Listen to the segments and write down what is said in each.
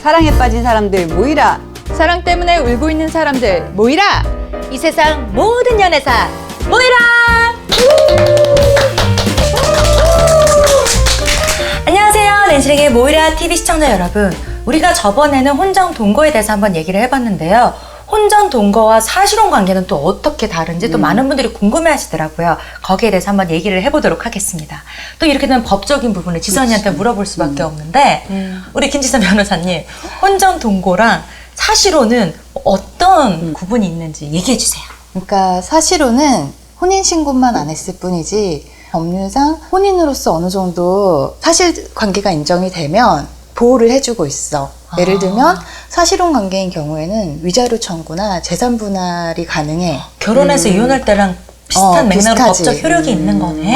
사랑에 빠진 사람들 모이라. 사랑 때문에 울고 있는 사람들 모이라. 이 세상 모든 연애사 모이라. 안녕하세요, 낸시랭의 모이라 TV 시청자 여러분. 우리가 저번에는 혼전 동거에 대해서 한번 얘기를 해봤는데요. 혼전 동거와 사실혼 관계는 또 어떻게 다른지 또 많은 분들이 궁금해 하시더라고요. 거기에 대해서 한번 얘기를 해보도록 하겠습니다. 또 이렇게 되면 법적인 부분을 지선이한테 물어볼 수밖에 없는데 우리 김지선 변호사님, 혼전 동거랑 사실혼은 어떤 구분이 있는지 얘기해 주세요. 그러니까 사실혼은 혼인신고만 안 했을 뿐이지 법률상 혼인으로서 어느 정도 사실관계가 인정이 되면 보호를 해주고 있어. 예를 들면 사실혼 관계인 경우에는 위자료 청구나 재산 분할이 가능해. 결혼해서 이혼할 때랑 비슷한 맥락으로 비슷하지. 법적 효력이 있는 거네.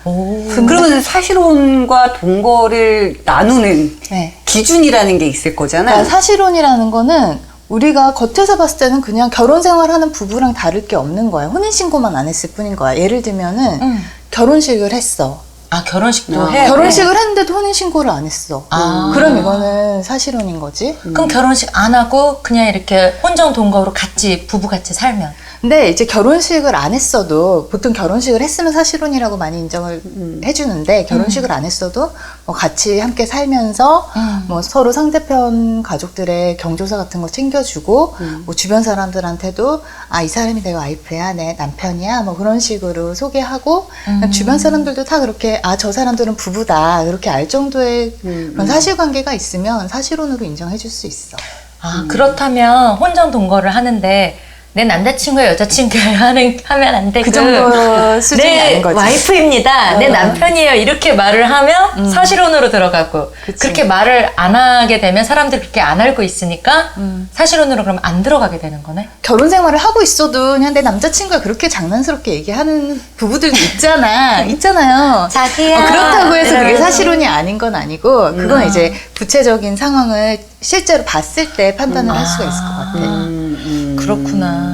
오. 그러면 사실혼과 동거를 나누는 네. 기준이라는 게 있을 거잖아요. 그러니까 사실혼이라는 거는 우리가 겉에서 봤을 때는 그냥 결혼 생활하는 부부랑 다를 게 없는 거야. 혼인신고만 안 했을 뿐인 거야. 예를 들면은 결혼식을 했어. 아, 결혼식도 해? 결혼식을 했는데도 혼인신고를 안 했어. 아. 그럼 이거는 사실혼인 거지. 그럼 결혼식 안 하고 그냥 이렇게 혼전 동거로 같이 부부같이 살면? 근데 이제 결혼식을 안 했어도 보통 결혼식을 했으면 사실혼이라고 많이 인정을 해주는데 결혼식을 안 했어도 뭐 같이 함께 살면서 뭐 서로 상대편 가족들의 경조사 같은 거 챙겨주고 뭐 주변 사람들한테도 아, 이 사람이 내 와이프야, 내 남편이야, 뭐 그런 식으로 소개하고 주변 사람들도 다 그렇게 아, 저 사람들은 부부다 그렇게 알 정도의 그런 사실관계가 있으면 사실혼으로 인정해줄 수 있어. 아, 그렇다면 혼전 동거를 하는데 내 남자친구야 여자친구야 하면 안 되고 그 정도 수준이 내 아닌 거지. 와이프입니다. 내 남편이에요. 이렇게 말을 하면 사실혼으로 들어가고 그치. 그렇게 말을 안 하게 되면 사람들이 그렇게 안 알고 있으니까 사실혼으로 그러면 안 들어가게 되는 거네? 결혼 생활을 하고 있어도 그냥 내 남자친구가 그렇게 장난스럽게 얘기하는 부부들도 있잖아요. 자기야. 그렇다고 해서 그게 이러면서. 사실혼이 아닌 건 아니고 그건 이제 구체적인 상황을 실제로 봤을 때 판단을 할 수가 있을 것 같아. 그렇구나.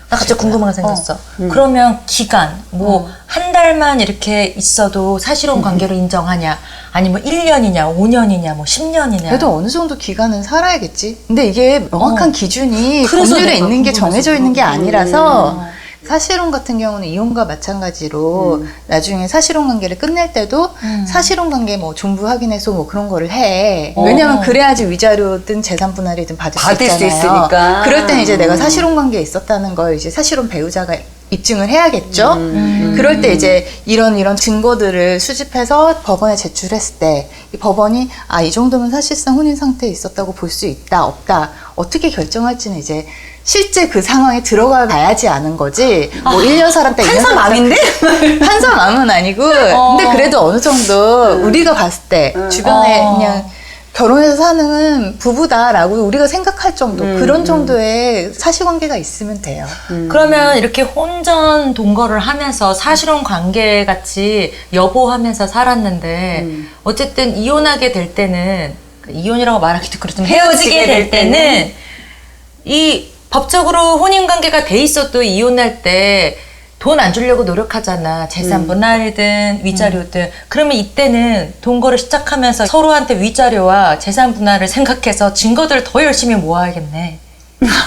나 갑자기 궁금한 게 생겼어. 그러면 기간, 뭐, 한 달만 이렇게 있어도 사실혼 관계로 인정하냐? 아니면 1년이냐, 5년이냐, 뭐 10년이냐? 그래도 어느 정도 기간은 살아야겠지. 근데 이게 명확한 기준이 그래서 법률에 내가 있는 게 궁금해서 정해져 있는 게 아니라서 사실혼 같은 경우는 이혼과 마찬가지로 나중에 사실혼 관계를 끝낼 때도 사실혼 관계 뭐 존부 확인해서 뭐 그런 거를 해. 왜냐면 그래야지 위자료든 재산 분할이든 받을 수 있잖아요. 있으니까. 그럴 때는 이제 내가 사실혼 관계에 있었다는 걸 이제 사실혼 배우자가 입증을 해야겠죠. 그럴 때 이제 이런 증거들을 수집해서 법원에 제출했을 때 이 법원이 아, 이 정도면 사실상 혼인 상태에 있었다고 볼 수 있다, 없다. 어떻게 결정할지는 이제 실제 그 상황에 들어가 봐야지 아는 거지. 뭐 1년 살았다, 2년 판사맘인데? 판사맘은 아니고. 근데 그래도 어느 정도 우리가 봤을 때 주변에 그냥 결혼해서 사는 부부다라고 우리가 생각할 정도 그런 정도의 사실관계가 있으면 돼요. 그러면 이렇게 혼전 동거를 하면서 사실혼 관계 같이 여보하면서 살았는데 어쨌든 이혼하게 될 때는 이혼이라고 말하기도 그렇지만 헤어지게 될 때는 이 법적으로 혼인 관계가 돼 있어도 이혼할 때 돈 안 주려고 노력하잖아. 재산 분할이든 위자료든. 그러면 이때는 동거를 시작하면서 서로한테 위자료와 재산 분할을 생각해서 증거들을 더 열심히 모아야겠네.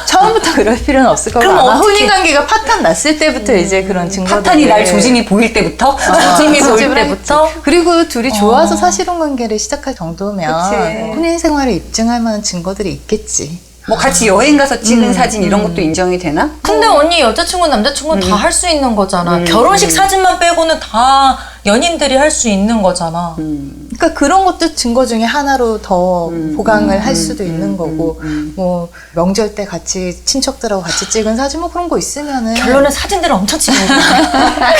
처음부터 그럴 필요는 없을 거고 그럼 아마 어떻게- 혼인관계가 파탄 났을 때부터 이제 그런 증거들을 파탄이 날 조짐이 보일 때부터? 조짐이 보일 수집을 때부터? 하겠지. 그리고 둘이 좋아서 사실혼 관계를 시작할 정도면 그치. 혼인 생활을 입증할 만한 증거들이 있겠지. 뭐 같이 여행 가서 찍은 사진 이런 것도 인정이 되나? 근데 언니 여자친구 남자친구는 다 할 수 있는 거잖아. 결혼식 사진만 빼고는 다 연인들이 할 수 있는 거잖아. 그러니까 그런 것도 증거 중에 하나로 더 보강을 할 수도 있는 거고 뭐 명절 때 같이 친척들하고 같이 찍은 사진 뭐 그런 거 있으면은 결론은 사진들을 엄청 찍는 거야.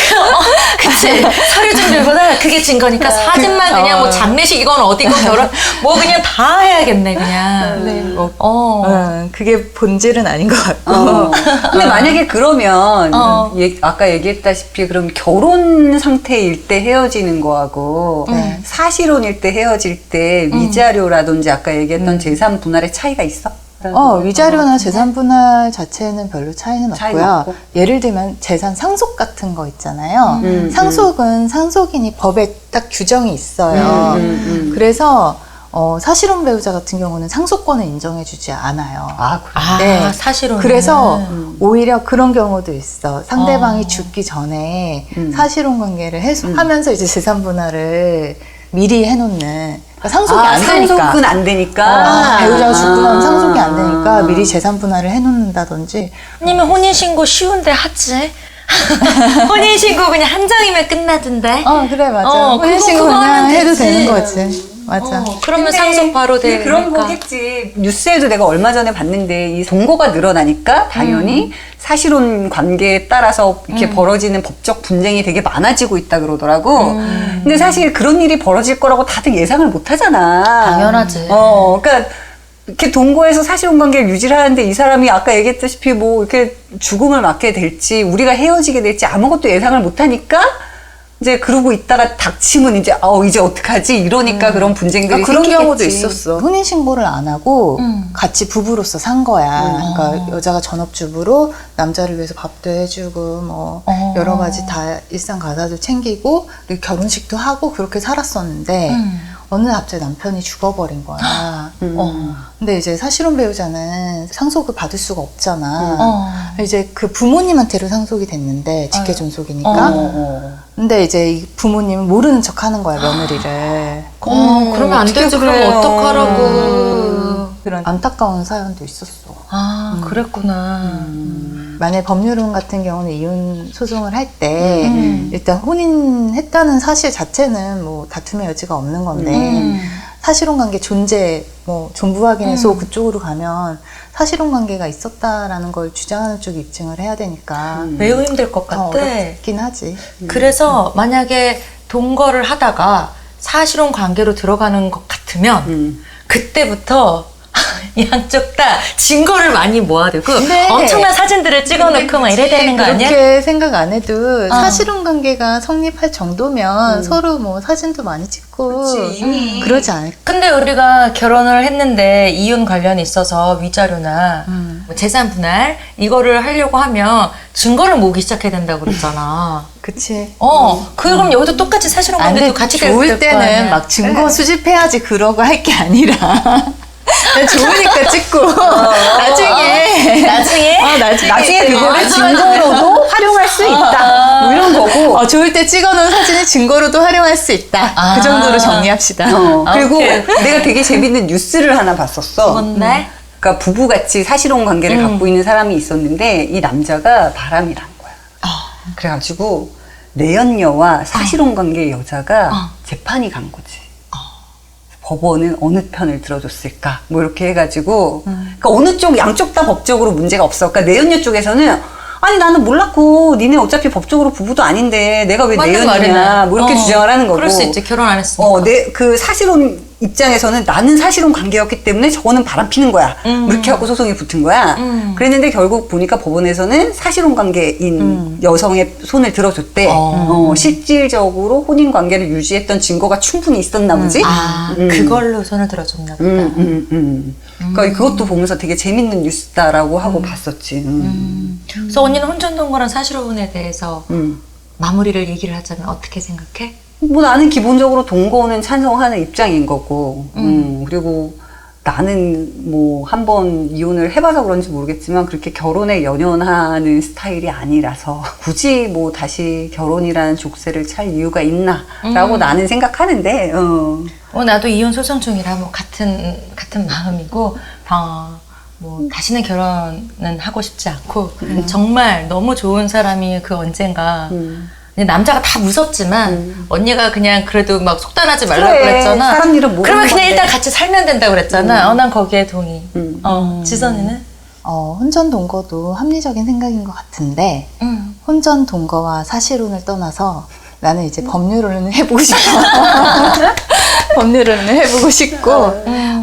그치? 서류 준비보다 그게 증거니까 사진만 그냥 뭐 장례식이건 어디건 결혼 뭐 그냥 다 해야겠네 그냥. 네, 뭐 그게 본질은 아닌 것 같고 근데 만약에 그러면 어. 아까 얘기했다시피 그럼 결혼 상태일 때 헤어지는 거하고 사실혼일 때 헤어질 때 위자료라든지 아까 얘기했던 재산 분할의 차이가 있어? 위자료나 재산 분할 자체는 별로 차이는 차이는 없고요. 없고? 예를 들면 재산 상속 같은 거 있잖아요. 상속은 상속인이 법에 딱 규정이 있어요. 그래서 사실혼 배우자 같은 경우는 상속권을 인정해주지 않아요. 아, 그래. 아, 네. 사실은. 그래서 오히려 그런 경우도 있어. 상대방이 어. 죽기 전에 사실혼 관계를 하면서 이제 재산 분할을 미리 해놓는. 그러니까 상속이 안 되니까. 상속은 안 되니까. 배우자가 죽고 나면 상속이 안 되니까 미리 재산 분할을 해놓는다든지. 아니면 혼인신고 쉬운데 하지? 혼인신고 그냥 한 장이면 끝나던데? 그래, 맞아. 그거 혼인신고 하면 그냥 해도 되지. 되는 거지. 맞아. 그러면 근데 상속 바로 되니까. 그런 거겠지. 뉴스에도 내가 얼마 전에 봤는데 이 동거가 늘어나니까 당연히 사실혼 관계에 따라서 이렇게 벌어지는 법적 분쟁이 되게 많아지고 있다 그러더라고. 근데 사실 그런 일이 벌어질 거라고 다들 예상을 못 하잖아. 당연하지. 그러니까 이렇게 동거해서 사실혼 관계를 유지를 하는데 이 사람이 아까 얘기했다시피 뭐 이렇게 죽음을 맞게 될지 우리가 헤어지게 될지 아무것도 예상을 못 하니까 이제 그러고 있다가 닥치면 이제 이제 어떡하지 이러니까 그런 분쟁들이 그런 생기겠지. 경우도 있었어. 혼인신고를 안 하고 같이 부부로서 산 거야. 그러니까 여자가 전업주부로 남자를 위해서 밥도 해주고 뭐 여러 가지 다 일상 가사도 챙기고 그리고 결혼식도 하고 그렇게 살았었는데 어느 날 갑자기 남편이 죽어버린 거야. 근데 이제 사실혼 배우자는 상속을 받을 수가 없잖아. 이제 그 부모님한테로 상속이 됐는데 직계존속이니까. 근데 이제 이 부모님은 모르는 척 하는 거야, 며느리를. 그러면 안 되지. 그럼 어떡하라고. 그런 안타까운 사연도 있었어. 아, 그랬구나. 만약에 법률혼 같은 경우는 이혼 소송을 할 때 일단 혼인했다는 사실 자체는 뭐 다툼의 여지가 없는 건데 사실혼 관계 존재 뭐 존부 확인해서 그쪽으로 가면 사실혼 관계가 있었다라는 걸 주장하는 쪽이 입증을 해야 되니까 매우 힘들 것 같아. 어렵긴 하지. 그래서 만약에 동거를 하다가 사실혼 관계로 들어가는 것 같으면 그때부터 양쪽 다 증거를 많이 모아야 되고 근데- 엄청난 사진들을 찍어놓고 막 이래야 되는 거 아니야? 그렇게 생각 안 해도 사실혼 관계가 성립할 정도면 서로 뭐 사진도 많이 찍고 그치, 이미. 그러지 않을까. 근데 우리가 결혼을 했는데 이혼 관련이 있어서 위자료나 뭐 재산 분할 이거를 하려고 하면 증거를 모으기 시작해야 된다고 그랬잖아. 그치. 그럼 여기도 똑같이 사실혼 안 관계도 돼. 같이 좋을 때는 막 증거 수집해야지 그러고 할 게 아니라 그냥 좋으니까 찍고 나중에 나중에 그거를 증거로도 활용할 수 있다. 뭐 이런 거고. 좋을 때 찍어놓은 사진을 증거로도 활용할 수 있다. 그 정도로 정리합시다. 그리고 오케이. 내가 되게 재밌는 뉴스를 하나 봤었어. 뭔데? 그러니까 부부같이 사실혼 관계를 갖고 있는 사람이 있었는데 이 남자가 바람이 난 거야. 그래가지고 내연녀와 사실혼 관계 여자가 재판이 간 거지. 법원은 어느 편을 들어줬을까? 뭐 이렇게 해가지고 그러니까 어느 쪽 양쪽 다 법적으로 문제가 없어. 그러니까 내연녀 쪽에서는 아니 나는 몰랐고 니네 어차피 법적으로 부부도 아닌데 내가 왜 맞는 내연녀냐 말이네. 뭐 이렇게 주장을 하는 거고. 그럴 수 있지. 결혼 안 했으니까. 그 사실혼 입장에서는 나는 사실혼 관계였기 때문에 저거는 바람 피는 거야. 이렇게 하고 소송이 붙은 거야. 그랬는데 결국 보니까 법원에서는 사실혼 관계인 여성의 손을 들어줬대. 실질적으로 혼인 관계를 유지했던 증거가 충분히 있었나 보지. 그걸로 손을 들어줬나 보다. 그러니까 그것도 보면서 되게 재밌는 뉴스다라고 하고 봤었지. 그래서 언니는 혼전동거랑 사실혼에 대해서 마무리를 얘기를 하자면 어떻게 생각해? 뭐 나는 기본적으로 동거는 찬성하는 입장인 거고, 그리고 나는 뭐 한 번 이혼을 해봐서 그런지 모르겠지만 그렇게 결혼에 연연하는 스타일이 아니라서 굳이 뭐 다시 결혼이라는 족쇄를 찰 이유가 있나라고 나는 생각하는데, 나도 이혼 소송 중이라 뭐 같은 마음이고, 뭐 다시는 결혼은 하고 싶지 않고 정말 너무 좋은 사람이 그 언젠가. 남자가 다 무섭지만 언니가 그냥 그래도 막 속단하지 말라고 그래, 그랬잖아. 사람 일은 모르는 그러면 그냥 건데. 일단 같이 살면 된다고 그랬잖아. 난 거기에 동의. 지선이는? 혼전 동거도 합리적인 생각인 것 같은데 혼전 동거와 사실혼을 떠나서 나는 이제 법률혼을 해보고 싶어. 법률혼을 해보고 싶고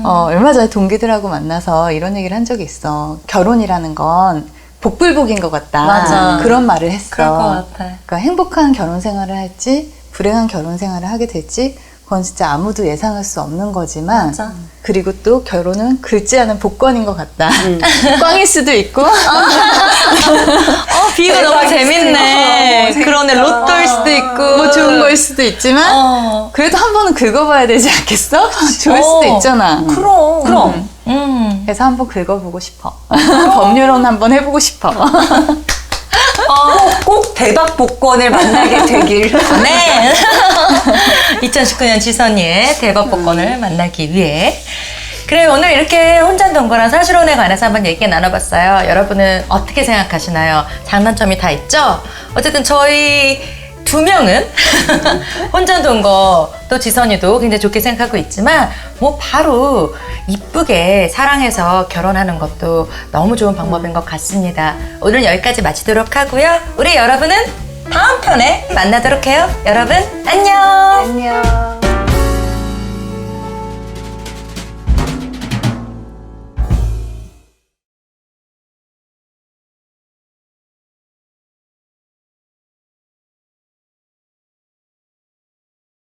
얼마 전에 동기들하고 만나서 이런 얘기를 한 적이 있어. 결혼이라는 건 복불복인 것 같다. 맞아. 그런 말을 했어. 그럴 것 같아. 그러니까 행복한 결혼 생활을 할지 불행한 결혼 생활을 하게 될지 그건 진짜 아무도 예상할 수 없는 거지만 맞아. 그리고 또 결혼은 긁지 않은 복권인 것 같다. 꽝일 수도 있고 비유가 너무 재밌네. 재밌다. 그러네. 로또일 수도 있고. 뭐 좋은 거일 수도 있지만 그래도 한 번은 긁어봐야 되지 않겠어? 좋을 수도 있잖아. 그럼. 그래서 한번 긁어보고 싶어. 법률론 한번 해보고 싶어. 꼭 대박 복권을 만나게 되길. 네. 2019년 지선이의 대박 복권을 만나기 위해. 그래, 오늘 이렇게 혼전 동거랑 사실혼에 관해서 한번 얘기 나눠봤어요. 여러분은 어떻게 생각하시나요? 장단점이 다 있죠? 어쨌든 저희 두 명은 혼전 동거, 또 지선이도 굉장히 좋게 생각하고 있지만 뭐 바로 이쁘게 사랑해서 결혼하는 것도 너무 좋은 방법인 것 같습니다. 오늘 여기까지 마치도록 하고요. 우리 여러분은 다음 편에 만나도록 해요. 여러분 안녕. 안녕.